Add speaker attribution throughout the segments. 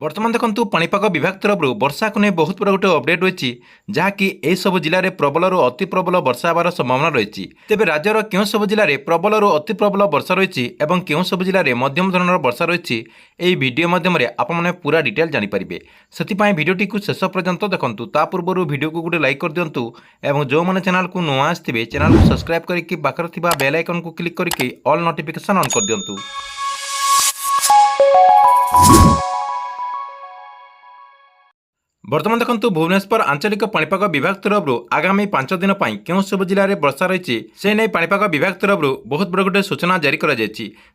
Speaker 1: बर्तमान देखु पाणीपाग विभाग तरफ वर्षा को नहीं बहुत बड़ा गोटे अपडेट रही जहाँकि यह सब जिले में प्रबल अति प्रबल वर्षा होवार संभावना रही। तेज राज्यर क्यों सब जिले में प्रबल अति प्रबल वर्षा रही और क्यों सब जिले में मध्यम धरण वर्षा रही यही वीडियो माध्यम आपने पूरा डिटेल जानीपारे से भिडियोटी को शेष पर्यंत देखूँ। ता पूर्व वीडियो को गोटे लाइक कर दिंतु और जो मैंने चैनल को नुआ आसवे चैनल को सब्सक्राइब करके पाखर बेल आइकन को क्लिक करके ऑल नोटिफिकेशन ऑन कर दिंतु। बर्तमान देखु भुवनेश्वर आंचलिक पाणीपाग विभाग तरफ आगामी 5 दिन क्यों सब जिले में वर्षा रही से नहीं पाणीपाग विभाग तरफ बहुत बड़ गोटे सूचना जारी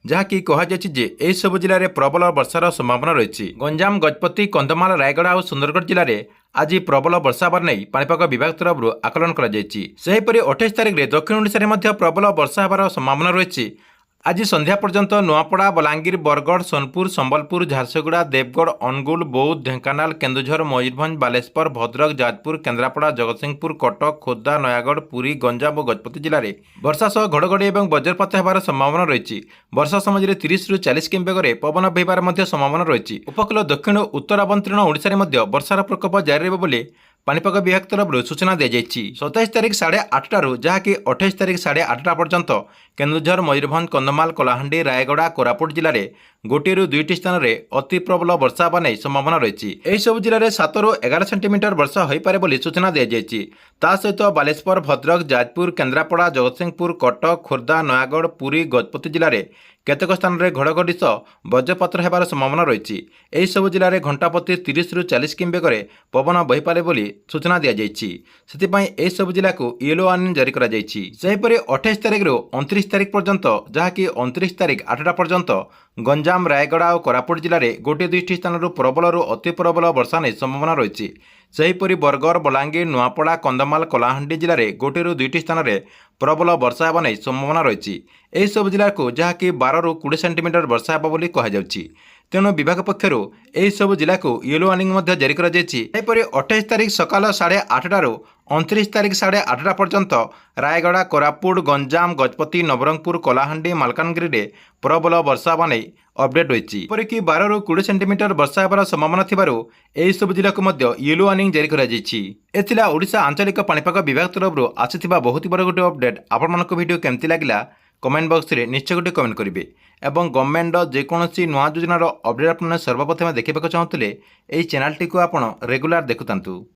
Speaker 1: जहाँकि कहुई सब जिले में प्रबल वर्षार संभावना रही। गंजाम गजपति कंधमाल रायगढ़ और सुंदरगढ़ जिले में आज प्रबल वर्षा होवर नहीं पाणीपाग विभाग तरफ आकलन कर 28 तारिख में दक्षिण ओडिशा में प्रबल वर्षा होवार संभावना रही। आज संध्या पर्यंत नुआपड़ा बलांगीर बरगढ़ सोनपुर संबलपुर झारसुगुड़ा देवगढ़ अनुगुल बौद्ध ढेंकानाल केन्दुझर मयूरभंज बालेश्वर भद्रक जाजपुर केन्द्रापड़ा जगतसिंहपुर कटक खोर्धा नयागढ़ पुरी गंजाम और गजपति जिले में वर्षा सह घड़घड़ी और वज्रपात होवार संभावना रही। वर्षा समय 30 ରୁ 40 किमी बेगर पवन बहबार संभावना रही। उपकूल दक्षिण और उत्तर आभंतरीण ओडिशा में वर्षार प्रकोप जारी रहिब बोली पाणीपाग विभाग तरफ सूचना दी जाएगी। 27 तारिख 8:30 जहाँकि 28 तारिख 8:30 पर्यंत केन्दुझर मयूरभंज कंधमाल कलाहांडी रायगढ़ कोरापुट जिले में 1 ରୁ 2ଟି स्थान में अति प्रबल वर्षा होगा नहीं संभावना रही। यही सब जिले में 7 ରୁ 11 सेंटीमीटर वर्षा हो पारे बोली सूचना दी जाएगी। ता सहित बालेश्वर भद्रक जाजपुर केन्द्रापड़ा जगतसिंहपुर कटक खोर्धा नयागढ़ पुरी गजपति जिले में केतेक स्थान में घड़घड़ी सह वज्रपात होवार संभावना रही। यही सब जिले में घंटा प्रति 30 ରୁ 40 किमी बेगर पवन बहीपारे बोली सूचना दी जाएगी। से सब जिला को येलो वार्निंग जारी कर 28 तारिख ରୁ 29 तारिख पर्यंत जहाँकि 29 तारिख 8टा पर्यंत गंजाम रायगढ़ और कोरापुट जिले में 1-2ଟି स्थान प्रबल अति प्रबल वर्षा नहीं संभावना रही। सेहीपरि बरगढ़ बलांगीर नुआपड़ा कंधमाल कलाहांडी जिले में 1 ରୁ 2ଟି स्थान में प्रबल वर्षा होगा नहीं संभावना रही। यही सब जिला को जहाँकि 12 ରୁ 20 सेंटीमीटर वर्षा होगा बोली कहुई। तेणु विभाग पक्षर यही सब जिला को येलो वार्निंग जारी कर 28 तारिख सकाल 8:30 ରୁ 29 तारिख 8:30 पर्यंत रायगढ़ कोरापुट गंजाम गजपति नवरंगपुर कलाहांडी मालकानगिरी में प्रबल वर्षा होगा नहीं अपडेट रही। एपरिक 12 ରୁ 20 सेंटीमीटर वर्षा होवार संभावना यही सब जिला को येलो वार्निंग जारी कर ओडिशा आंचलिक पाणीपाग विभाग तरफ आसीथिबा बहुत बड़ गोटे अपडेट। आपनक वीडियो केमती लागला कमेंट बॉक्स रे निश्चय गोटे कमेंट करेंगे और गवर्नमेंट जेकोसी नुआ योजनार अपडेट आपने सर्वप्रथम देखा चाहते यही चैनल टी को आप रेगुलर देखुता।